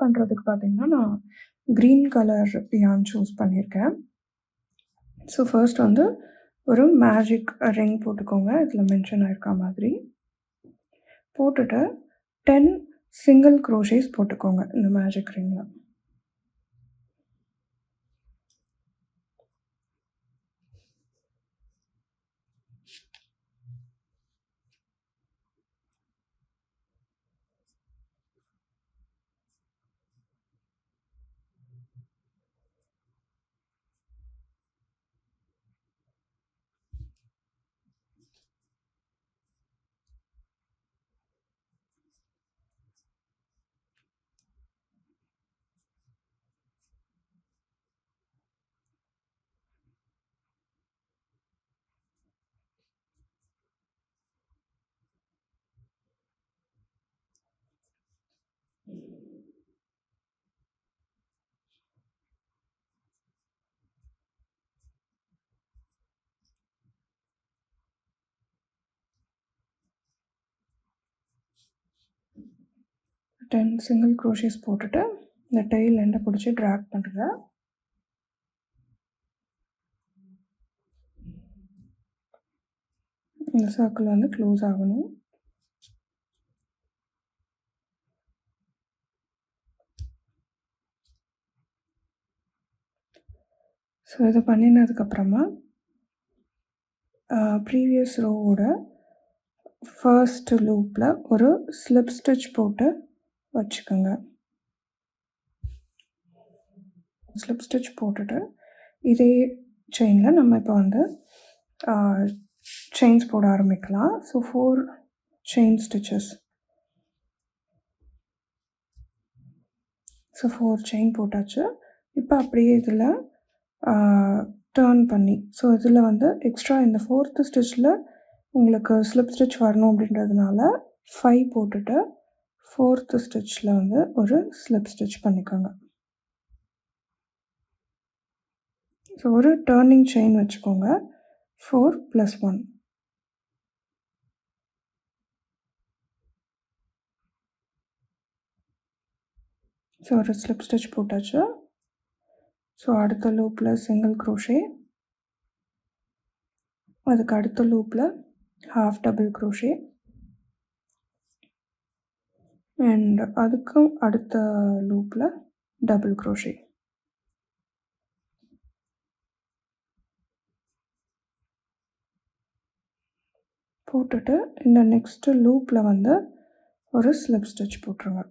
பண்ணுறதுக்கு பார்த்தீங்கன்னா, நான் க்ரீன் கலர் யான் சூஸ் பண்ணியிருக்கேன். ஸோ ஃபர்ஸ்ட் வந்து ஒரு மேஜிக் ரிங் போட்டுக்கோங்க. இதில் மென்ஷன் ஆயிருக்க மாதிரி. போட்டுட்டு 10 சிங்கிள் க்ரோஷேஸ் போட்டுக்கோங்க இந்த மேஜிக் ரிங்கில். டென் சிங்கிள் க்ரோஷேஸ் போட்டுட்டு இந்த டெயில் எண்டை பிடிச்சி ட்ராக் பண்ணுங்க. இந்த சர்க்கிள் வந்து க்ளோஸ் ஆகணும். ஸோ இதை பண்ணினதுக்கப்புறமா ப்ரீவியஸ் ரோவோட ஃபர்ஸ்ட் லூப்பில் ஒரு ஸ்லிப் ஸ்டிச் போட்டு வச்சுக்கோங்க. ஸ்லிப் ஸ்டிச் போட்டுட்டு இதே செயினில் நம்ம இப்போ வந்து செயின்ஸ் போட ஆரம்பிக்கலாம். So 4 chain stitches. So 4 chain போட்டாச்சு. இப்போ அப்படியே இதில் டர்ன் பண்ணி, ஸோ இதில் வந்து எக்ஸ்ட்ரா இந்த 4th ஸ்டிச்சில் உங்களுக்கு ஸ்லிப் ஸ்டிச் வரணும் அப்படின்றதுனால 5 போட்டுட்டு 4th ஸ்டிச்சில் வந்து ஒரு ஸ்லிப் ஸ்டிச் பண்ணிக்கோங்க. ஸோ ஒரு டர்னிங் செயின் வச்சுக்கோங்க. 4 + 1. ஸோ ஒரு ஸ்லிப் ஸ்டிச் போட்டாச்சு. ஸோ அடுத்த லூப்பில் சிங்கிள் க்ரோஷே, அதுக்கு அடுத்த லூப்பில் ஹாஃப் டபுள் க்ரோஷே, அண்ட் அதுக்கும் அடுத்த லூப்பில் டபுள் க்ரோஷே. போட்டுட்டு இந்த நெக்ஸ்ட்டு லூப்பில் வந்து ஒரு ஸ்லிப் ஸ்டிச் போட்டுருங்க.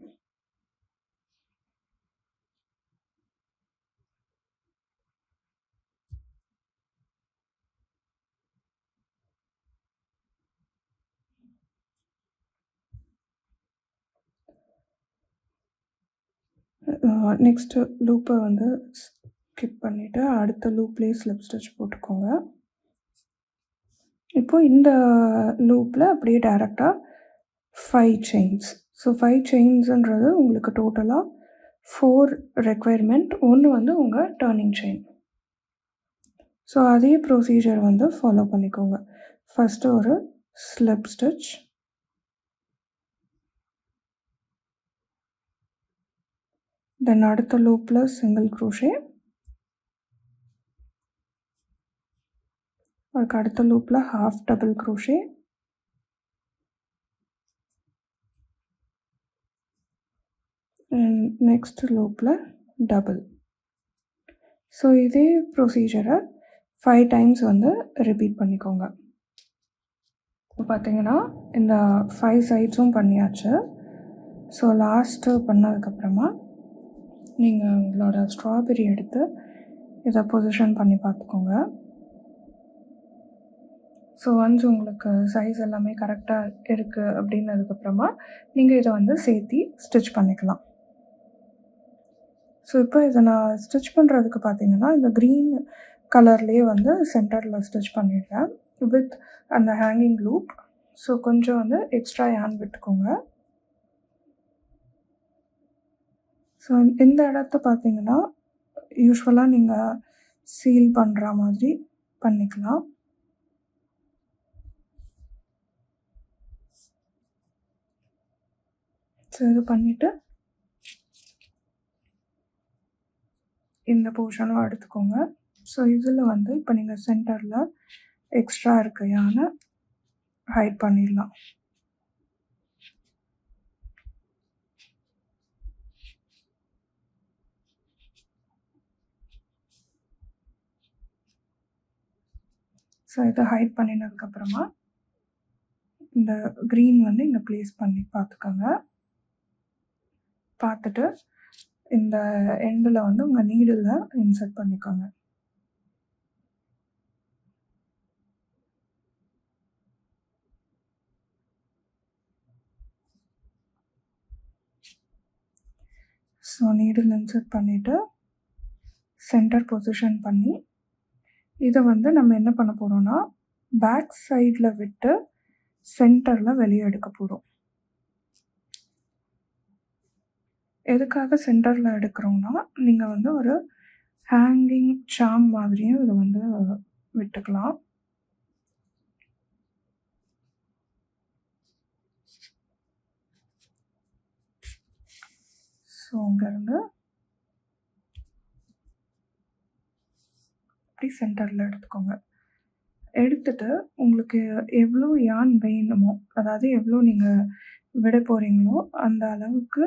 நெக்ஸ்ட்டு லூப்பை வந்து ஸ்கிப் பண்ணிவிட்டு அடுத்த லூப்லேயே ஸ்லிப் ஸ்டிச் போட்டுக்கோங்க. இப்போது இந்த லூப்பில் அப்படியே டைரெக்டாக 5 செயின்ஸ். ஸோ 5 செயின்ஸுன்றது உங்களுக்கு டோட்டலாக 4 ரெக்வயர்மெண்ட். ஒன்று வந்து உங்கள் டர்னிங் செயின். ஸோ அதே ப்ரொசீஜர் வந்து ஃபாலோ பண்ணிக்கோங்க. ஃபஸ்ட்டு ஒரு ஸ்லிப் ஸ்டிச், தென் அடுத்த லூப்பில் சிங்கிள் க்ரோஷே, அதுக்கு அடுத்த லூப்பில் half double crochet, and next லூப்பில் டபுள். ஸோ இதே ப்ரொசீஜரை 5 டைம்ஸ் வந்து ரிப்பீட் பண்ணிக்கோங்க. இப்போ பார்த்தீங்கன்னா இந்த 5 சைட்ஸும் பண்ணியாச்சு. ஸோ லாஸ்ட்டு பண்ணதுக்கப்புறமா நீங்கள் உங்களோட ஸ்ட்ராபெரி எடுத்து இதை பொசிஷன் பண்ணி பார்த்துக்கோங்க. ஸோ ஒன்ஸ் உங்களுக்கு சைஸ் எல்லாமே கரெக்டாக இருக்குது அப்படின்னதுக்கப்புறமா நீங்கள் இதை வந்து சேர்த்தி ஸ்டிச் பண்ணிக்கலாம். ஸோ இப்போ இதை நான் ஸ்டிச் பண்ணுறதுக்கு பார்த்தீங்கன்னா இந்த க்ரீன் கலர்லேயே வந்து சென்டரில் ஸ்டிச் பண்ணிடுறேன் வித் அந்த ஹேங்கிங் லூப். ஸோ கொஞ்சம் வந்து எக்ஸ்ட்ரா யான் விட்டுக்கோங்க. ஸோ இந்த இடத்த பார்த்தீங்கன்னா யூஸ்வலாக நீங்கள் சீல் பண்ணுற மாதிரி பண்ணிக்கலாம். ஸோ இது பண்ணிவிட்டு இந்த போர்ஷனும் எடுத்துக்கோங்க. ஸோ இதில் வந்து இப்போ நீங்கள் சென்டரில் எக்ஸ்ட்ரா இருக்க யானை ஹைட் பண்ணிடலாம். ஸோ இதை ஹைட் பண்ணினதுக்கப்புறமா இந்த க்ரீன் வந்து இங்கே ப்ளேஸ் பண்ணி பார்த்துக்கோங்க. பார்த்துட்டு இந்த எண்டில் வந்து உங்கள் நீடில் இன்சர்ட் பண்ணிக்கோங்க. ஸோ நீடில் இன்சர்ட் பண்ணிவிட்டு சென்டர் பொசிஷன் பண்ணி இதை வந்து நம்ம என்ன பண்ண போகிறோம்னா பேக் சைடில் விட்டு சென்டரில் வெளியே எடுக்க போகிறோம். எதுக்காக சென்டரில் எடுக்கிறோம்னா நீங்கள் வந்து ஒரு ஹேங்கிங் சாம் மாதிரியும் இதை வந்து விட்டுக்கலாம். ஸோ அங்கேருந்து அப்படி சென்டரில் எடுத்துக்கோங்க. எடுத்துட்டு உங்களுக்கு எவ்வளோ யான் வேணுமோ, அதாவது எவ்வளோ நீங்கள் விட போகிறீங்களோ அந்த அளவுக்கு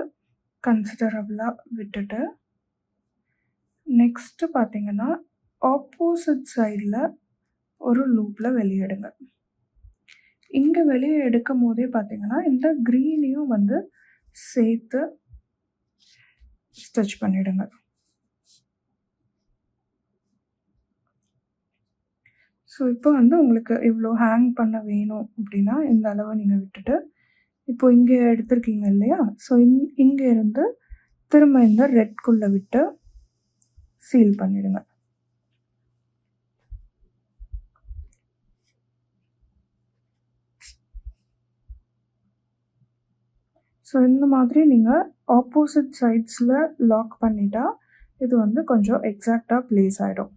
கன்சிடரபிளாக விட்டுட்டு நெக்ஸ்ட்டு பார்த்தீங்கன்னா ஆப்போசிட் சைடில் ஒரு லூப்பில் வெளியே எடுங்க. இங்கே வெளியே எடுக்கும் போதே பார்த்தீங்கன்னா இந்த க்ரீனையும் வந்து சேர்த்து ஸ்டிச் பண்ணிவிடுங்க. ஸோ இப்போ வந்து உங்களுக்கு இவ்வளோ ஹேங் பண்ண வேணும் அப்படின்னா இந்த அளவை நீங்கள் விட்டுட்டு இப்போ இங்கே எடுத்திருக்கீங்க இல்லையா, ஸோ இங்கே இருந்து திரும்ப இந்த ரெட்குள்ளே விட்டு சீல் பண்ணிவிடுங்க. ஸோ இந்த மாதிரி நீங்கள் ஆப்போசிட் சைட்ஸில் லாக் பண்ணிட்டா இது வந்து கொஞ்சம் எக்ஸாக்டாக ப்ளேஸ் ஆகிடும்.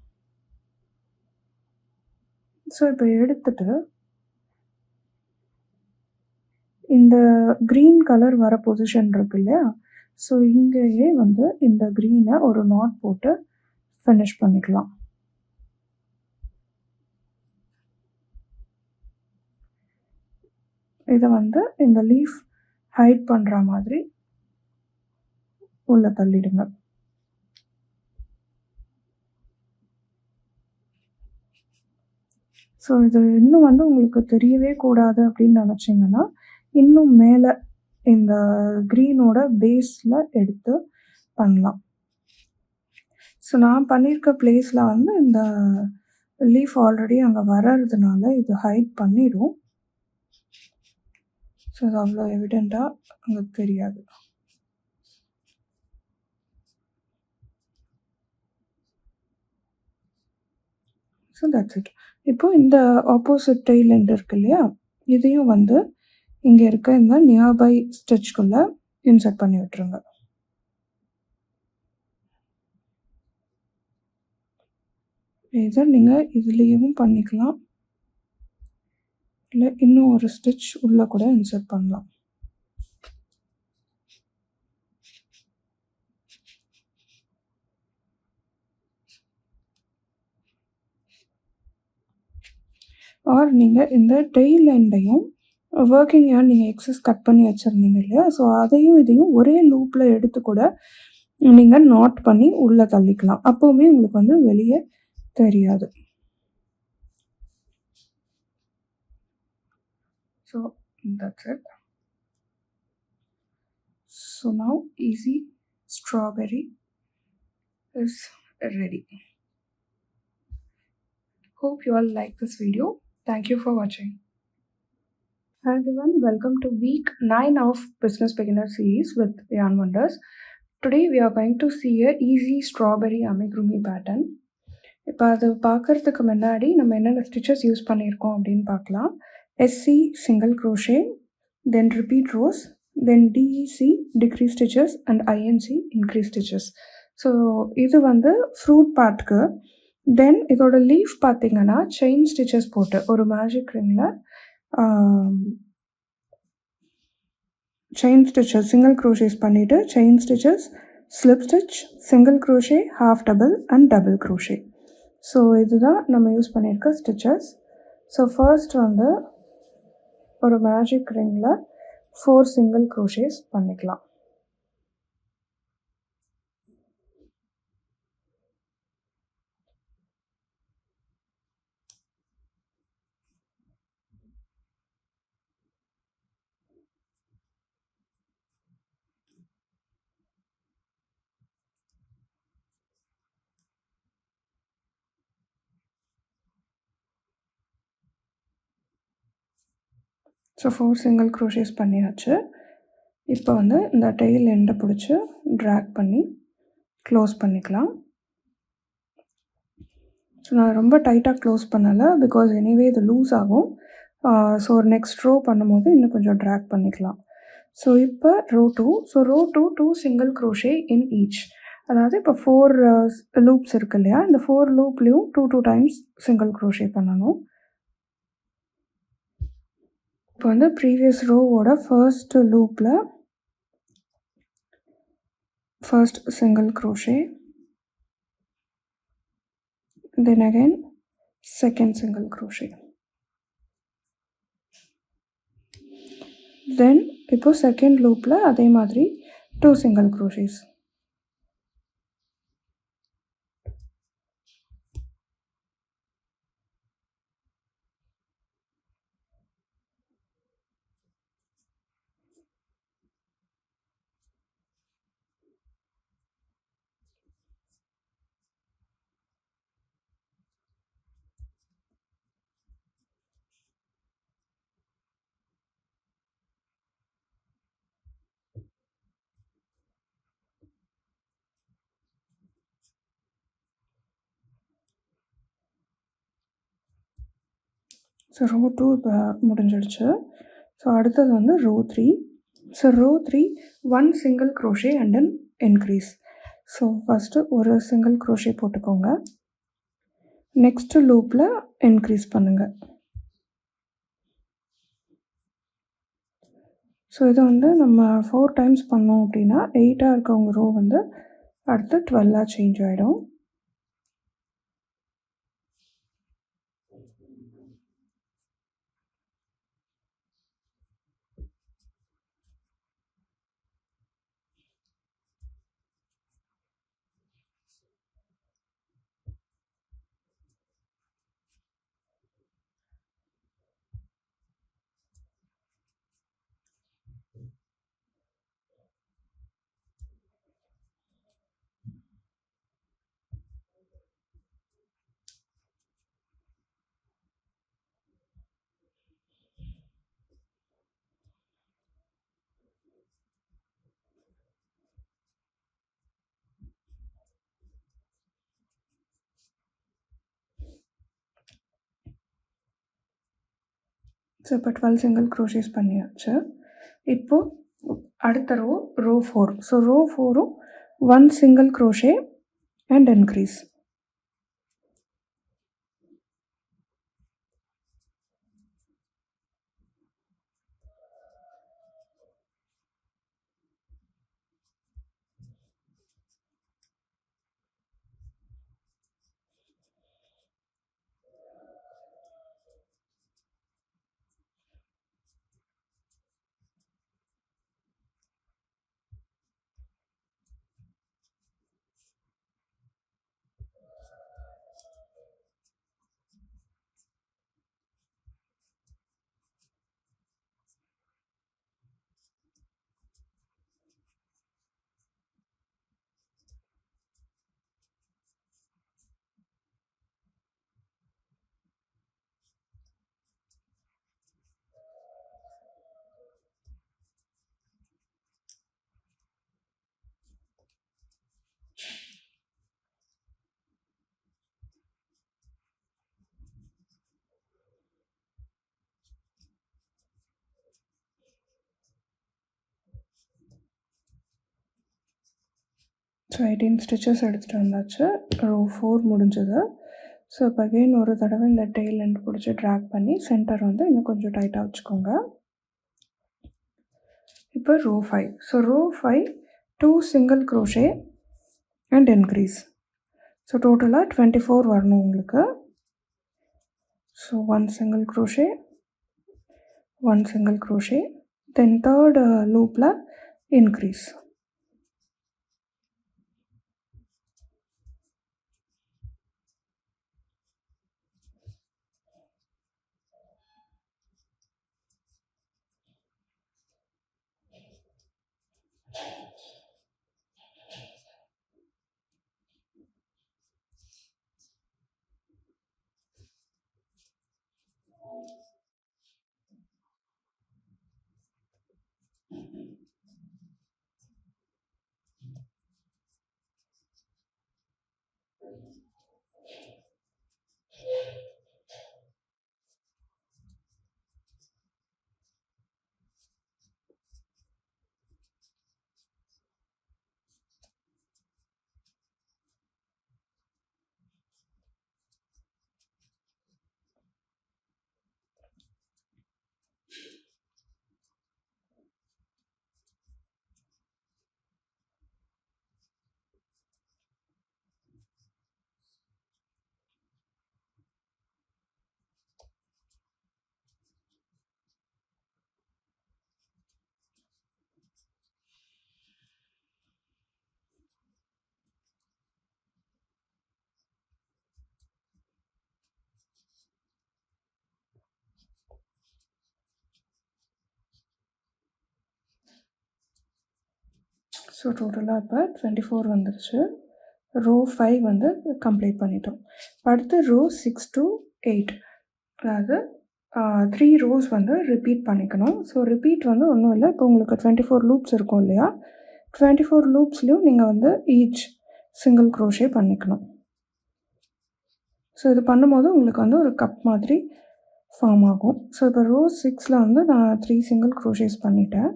ஸோ இப்போ எடுத்துட்டு இந்த க்ரீன் கலர் வர பொசிஷன் இருக்கு இல்லையா, ஸோ இங்கேயே வந்து இந்த க்ரீனை ஒரு நாட் போட்டு ஃபினிஷ் பண்ணிக்கலாம். இதை வந்து இந்த லீஃப் ஹைட் பண்ணுற மாதிரி உள்ளே தள்ளிடுங்க. ஸோ இது இன்னும் வந்து உங்களுக்கு தெரியவே கூடாது அப்படின்னு நினச்சிங்கன்னா இன்னும் மேலே இந்த க்ரீனோட பேஸில் எடுத்து பண்ணலாம். ஸோ நான் பண்ணியிருக்க பிளேஸில் வந்து இந்த லீஃப் ஆல்ரெடி அங்கே வர்றதுனால இது ஹைட் பண்ணிடும். ஸோ அது அவ்வளோ எவிடெண்ட்டாக அங்கே தெரியாது. So that's it. இப்போது இந்த ஆப்போசிட் டெயில் எண்ட் இருக்கு இல்லையா, இதையும் வந்து இங்கே இருக்க இந்த நியர்பை ஸ்டிச்சுக்குள்ளே இன்சர்ட் பண்ணி விட்டுருங்க. இதை நீங்கள் இதுலேயும் பண்ணிக்கலாம், இல்லை இன்னும் ஒரு ஸ்டிச் உள்ளே கூட இன்சர்ட் பண்ணலாம். ஆர் நீங்கள் இந்த டெயில் எண்டையும் ஒர்க்கிங் யார்ன் நீங்கள் எக்ஸஸ் கட் பண்ணி வச்சுருந்தீங்க இல்லையா, ஸோ அதையும் இதையும் ஒரே லூப்பில் எடுத்து கூட நீங்கள் நாட் பண்ணி உள்ளே தள்ளிக்கலாம். அப்போவுமே உங்களுக்கு வந்து வெளியே தெரியாது. So that's it. So now easy strawberry is ready. Hope you all like this video. Thank you for watching. Hi everyone, welcome to week 9 of Business Beginner series with Yarn Wonders. Today we are going to see a easy strawberry amigurumi pattern. இப்போ அது பார்க்குறதுக்கு முன்னாடி நம்ம என்னென்ன stitches use பண்ணியிருக்கோம் அப்படின்னு பார்க்கலாம். SC single crochet, then repeat rows, then DEC decrease stitches and INC increase stitches. So இது வந்து ஃப்ரூட் பார்ட்க்கு. தென் இதோட லீஃப் பார்த்திங்கன்னா செயின் ஸ்டிச்சஸ் போட்டு ஒரு மேஜிக் ரிங்கில் செயின் ஸ்டிச்சஸ் சிங்கிள் க்ரோஷேஸ் பண்ணிவிட்டு chain stitches slip stitch, single crochet, half double and double crochet. So இதுதான் நம்ம யூஸ் பண்ணியிருக்க ஸ்டிச்சஸ். ஸோ ஃபர்ஸ்ட் வந்து ஒரு மேஜிக் ரிங்கில் 4 சிங்கிள் க்ரோஷேஸ் பண்ணிக்கலாம். ஸோ 4 சிங்கிள் க்ரோஷேஸ் பண்ணியாச்சு. இப்போ வந்து இந்த டெயில் எண்டை பிடிச்சி ட்ராக் பண்ணி க்ளோஸ் பண்ணிக்கலாம். ஸோ நான் ரொம்ப டைட்டாக க்ளோஸ் பண்ணலை, பிகாஸ் எனிவே இது லூஸ் ஆகும். ஸோ ஒரு நெக்ஸ்ட் ரோ பண்ணும்போது இன்னும் கொஞ்சம் ட்ராக் பண்ணிக்கலாம். ஸோ இப்போ row 2. So row 2 single crochet in each. அதாவது இப்போ 4 லூப்ஸ் இருக்கு இல்லையா, இந்த 4 லூப்லேயும் 2 டைம்ஸ் சிங்கிள் க்ரோஷே பண்ணணும். இப்போ வந்து ப்ரீவியஸ் ரோவோட ஃபர்ஸ்ட் லூப்பில் first single crochet, then again second single crochet, then இப்போ செகண்ட் லூப்பில் அதே மாதிரி 2 சிங்கிள் க்ரோஷேஸ். ஸோ ரோ 2 இப்போ முடிஞ்சிடுச்சு. ஸோ அடுத்தது வந்து row 3. So row 3 1 single crochet and then increase. So first ஒரு சிங்கிள் க்ரோஷே போட்டுக்கோங்க, நெக்ஸ்ட்டு லூப்பில் இன்க்ரீஸ் பண்ணுங்கள். ஸோ இதை வந்து நம்ம 4 டைம்ஸ் பண்ணோம் அப்படின்னா 8ஆக இருக்கவங்க ரோ வந்து அடுத்து 12ஆக சேஞ்ச் ஆகிடும். ஸோ இப்போ 12 சிங்கிள் க்ரோஷேஸ் பண்ணியாச்சு. இப்போது அடுத்த ரோ 4. ஸோ ரோ 4ம் 1 single crochet and increase. So 18 stitches எடுத்துகிட்டு வந்தாச்சு. ரோ 4 முடிஞ்சது. ஸோ இப்போ அகெயின் ஒரு தடவை இந்த டெயில் எண்ட் பிடிச்சி ட்ராக் பண்ணி சென்டர் வந்து இன்னும் கொஞ்சம் டைட்டாக வச்சுக்கோங்க. இப்போ row 5. So row 5 2 single crochet and increase. So டோட்டலாக 24 வரணும் உங்களுக்கு. So 1 single crochet, 1 single crochet, then third loopல increase. ஸோ டோட்டலாக இப்போ 24 வந்துருச்சு. ரோ 5 வந்து கம்ப்ளீட் பண்ணிட்டோம். அடுத்து ரோ 6 to 8, அதாவது 3 ரோஸ் வந்து ரிப்பீட் பண்ணிக்கணும். ஸோ ரிப்பீட் வந்து ஒன்றும் இல்லை, இப்போ உங்களுக்கு 24 லூப்ஸ் இருக்கும் இல்லையா, 24 லூப்ஸ்லேயும் நீங்கள் வந்து ஈச் சிங்கிள் க்ரோஷே பண்ணிக்கணும். ஸோ இது பண்ணும்போது உங்களுக்கு வந்து ஒரு கப் மாதிரி ஃபார்ம் ஆகும். ஸோ இப்போ ரோ 6ல் வந்து நான் 3 சிங்கிள் க்ரோஷேஸ் பண்ணிட்டேன்.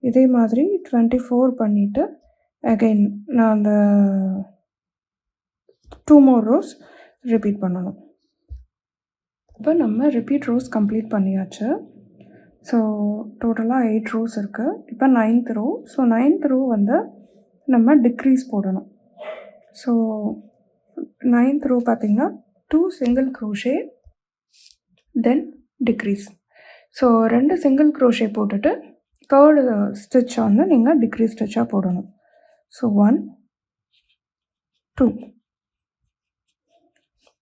இதே மாதிரி 24 பண்ணிவிட்டு அகைன் நான் அந்த 2 more ரோஸ் ரிப்பீட் பண்ணணும். இப்போ நம்ம ரிப்பீட் ரோஸ் கம்ப்ளீட் பண்ணியாச்சு. ஸோ டோட்டலாக 8 ரோஸ் இருக்குது. இப்போ 9th row. So 9th row வந்து நம்ம டிக்ரீஸ் போடணும். ஸோ 9th ரோ பார்த்திங்கன்னா 2 சிங்கிள் க்ரோஷே தென் டிக்ரீஸ். ஸோ 2 சிங்கிள் க்ரோஷே போட்டுட்டு தேர்டு ஸ்டிச்சை வந்து நீங்கள் டிக்ரீஸ் ஸ்டிச்சாக போடணும். ஸோ 1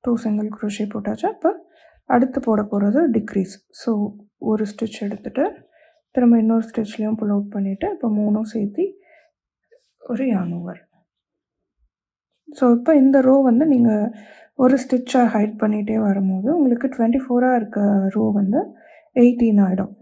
2 சிங்கிள் க்ரோஷே போட்டாச்சு. இப்போ அடுத்து போட போகிறது டிக்ரீஸ். ஸோ ஒரு ஸ்டிச் எடுத்துகிட்டு திரும்ப இன்னொரு ஸ்டிச்லேயும் புல் அவுட் பண்ணிவிட்டு இப்போ 3 சேர்த்து ஒரு yarn over. ஸோ இப்போ இந்த ரோ வந்து நீங்கள் ஒரு ஸ்டிச்சை ஹைட் பண்ணிகிட்டே வரும்போது உங்களுக்கு 24 இருக்க ரோ வந்து 18 ஆகிடும்.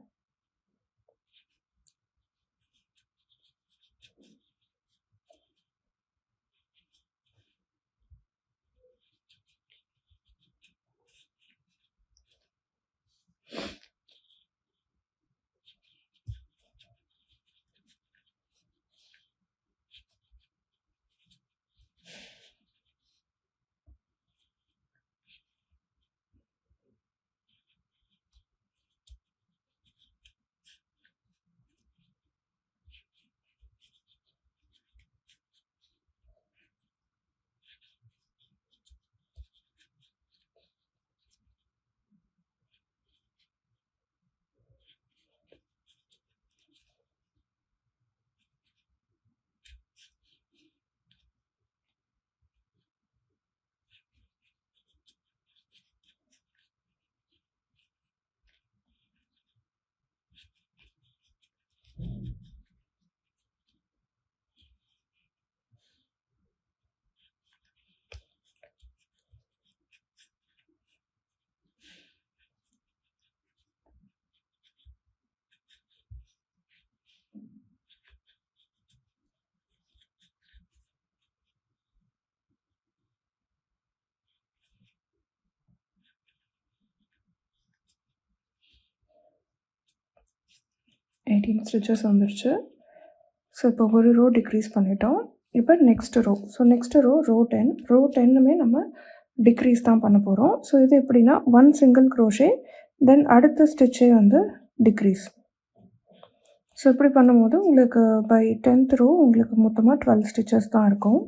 எயிட்டீன் ஸ்டிச்சஸ் வந்துருச்சு. ஸோ இப்போ ஒரு ரோ டிக்ரீஸ் பண்ணிட்டோம். இப்போ next row. So next row 10. Row 10மே நம்ம டிக்ரீஸ் தான் பண்ண போகிறோம். ஸோ இது எப்படின்னா 1 சிங்கிள் க்ரோஷே தென் அடுத்த ஸ்டிச்சே வந்து டிக்ரீஸ். ஸோ இப்படி பண்ணும்போது உங்களுக்கு பை 10th ரோ உங்களுக்கு மொத்தமாக 12 ஸ்டிச்சஸ் தான் இருக்கும்.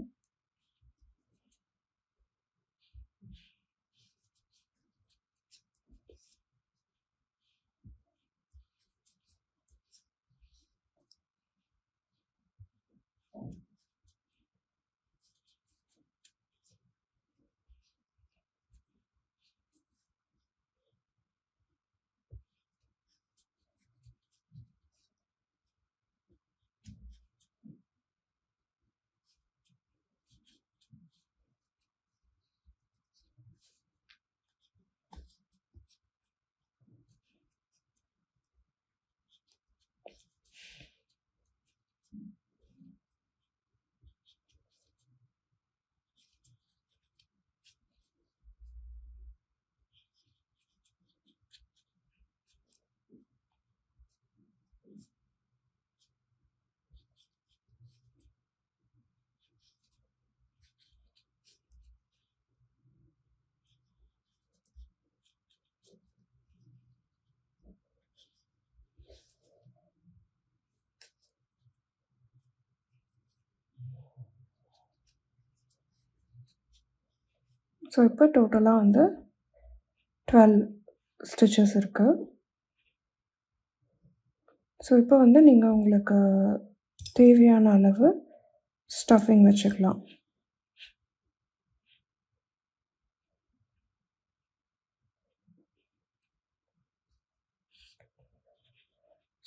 ஸோ இப்போ டோட்டலாக வந்து 12 ஸ்டிச்சஸ் இருக்குது. ஸோ இப்போ வந்து நீங்கள் உங்களுக்கு தேவையான அளவு ஸ்டஃபிங் வச்சுக்கலாம்.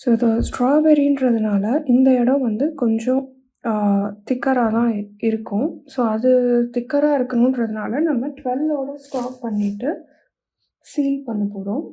ஸோ இது ஸ்ட்ராபெரின்றதுனால இந்த இடம் வந்து கொஞ்சம் திக்கராக தான் இருக்கும். ஸோ அது திக்கராக இருக்கணுன்றதுனால நம்ம 12ஓட ஸ்டாப் பண்ணிவிட்டு சீல் பண்ண போகிறோம்.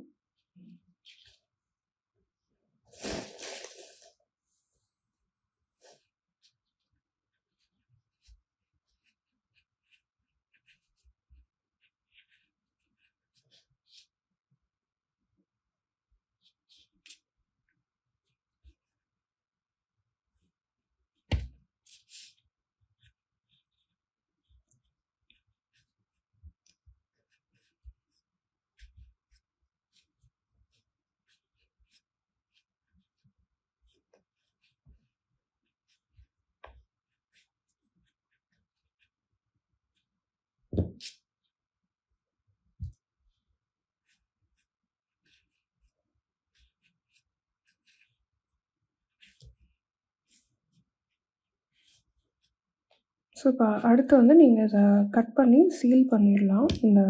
ஸோ இப்போ அடுத்து வந்து நீங்கள் இதை கட் பண்ணி சீல் பண்ணிடலாம் இந்த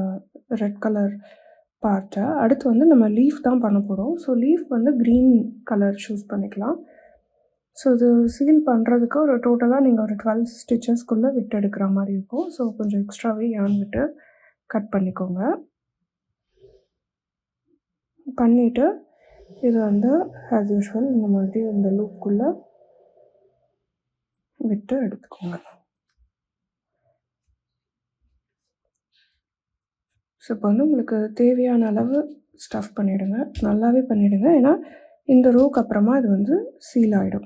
ரெட் கலர் பார்ட்டை. அடுத்து வந்து நம்ம லீஃப் தான் பண்ண போகிறோம். ஸோ லீஃப் வந்து க்ரீன் கலர் சூஸ் பண்ணிக்கலாம். ஸோ இது சீல் பண்ணுறதுக்கு ஒரு டோட்டலாக நீங்கள் ஒரு 12 ஸ்டிச்சஸ்க்குள்ளே விட்டு எடுக்கிற மாதிரி இருக்கும். ஸோ கொஞ்சம் எக்ஸ்ட்ராவே yarn விட்டு கட் பண்ணிக்கோங்க. பண்ணிவிட்டு இது வந்து ஆஸ் யூஷுவல் இந்த மாதிரி இந்த லூப்புக்குள்ளே விட்டு எடுத்துக்கோங்க. ஸோ இப்போ வந்து உங்களுக்கு தேவையான அளவு ஸ்டஃப் பண்ணிவிடுங்க, நல்லாவே பண்ணிவிடுங்க. ஏன்னா இந்த ரோக்கு அப்புறமா இது வந்து சீல் ஆகிடும்.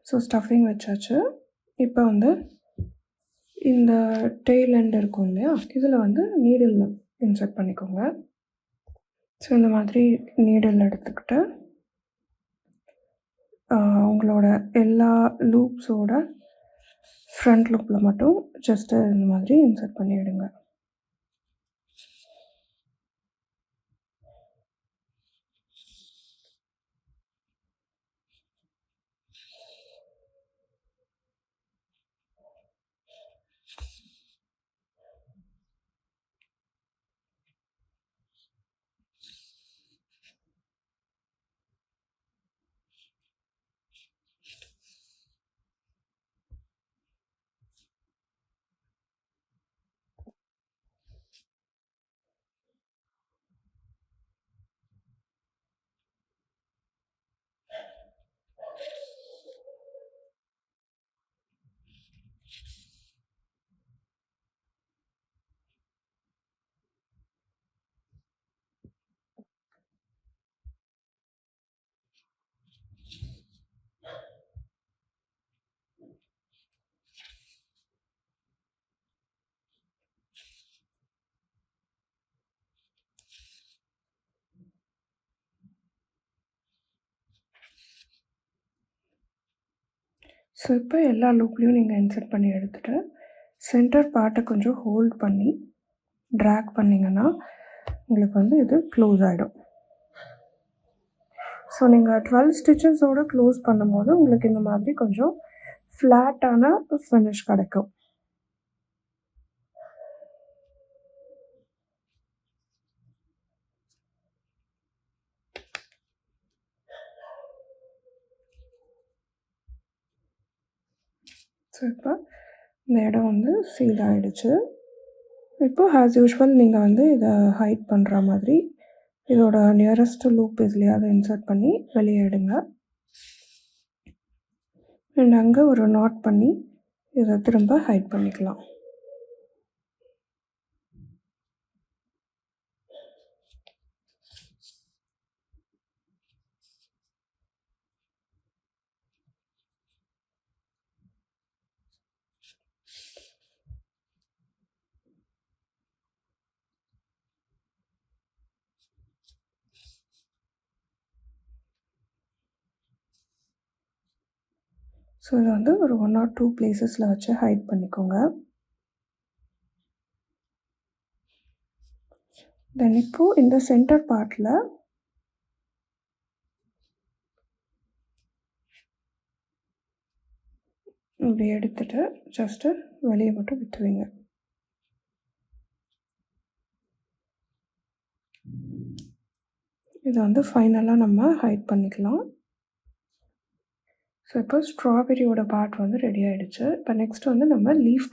ஸோ ஸ்டஃபிங் வச்சாச்சு. இப்போ வந்து இந்த டெய்ல் எண்ட் இருக்கும் இல்லையா, இதில் வந்து நீடில் இன்சர்ட் பண்ணிக்கோங்க. ஸோ இந்த மாதிரி நீடில் எடுத்துக்கிட்டு உங்களோட எல்லா லூப்ஸோட ஃப்ரண்ட் லூப்பில் மட்டும் ஜஸ்ட்டு இந்த மாதிரி இன்சர்ட் பண்ணிவிடுங்க. ஸோ இப்போ எல்லா லூப்லேயும் நீங்கள் இன்சர்ட் பண்ணி எடுத்துகிட்டு சென்டர் பார்ட்டை கொஞ்சம் ஹோல்ட் பண்ணி ட்ராக் பண்ணிங்கன்னா உங்களுக்கு வந்து இது க்ளோஸ் ஆகிடும். ஸோ நீங்கள் 12 ஸ்டிச்சஸோடு க்ளோஸ் பண்ணும்போது உங்களுக்கு இந்த மாதிரி கொஞ்சம் ஃப்ளாட்டான ஃபினிஷ் கிடைக்கும். ஸோ இப்போ இந்த இடம் வந்து சீல் ஆகிடுச்சு. இப்போ ஆஸ் யூஷுவல் நீங்கள் வந்து இதை ஹைட் பண்ணுற மாதிரி இதோட நியரஸ்ட் லூப் இதுலையாவது இன்சர்ட் பண்ணி வெளியே எடுங்க. அண்ட் அங்கே ஒரு நாட் பண்ணி இதை திரும்ப ஹைட் பண்ணிக்கலாம். ஸோ இதை வந்து ஒரு 1 or 2 பிளேசஸில் வச்சு ஹைட் பண்ணிக்கோங்க. தென் இப்போது இந்த சென்டர் பார்ட்டில் இப்படி எடுத்துகிட்டு ஜஸ்ட்டு வெளியே மட்டும் விட்டுருவீங்க. இதை வந்து ஃபைனலாக நம்ம ஹைட் பண்ணிக்கலாம். ஸோ இப்போ ஸ்ட்ராபெரியோட பார்ட் வந்து ரெடி ஆகிடுச்சு. இப்போ நெக்ஸ்ட் வந்து நம்ம லீஃப்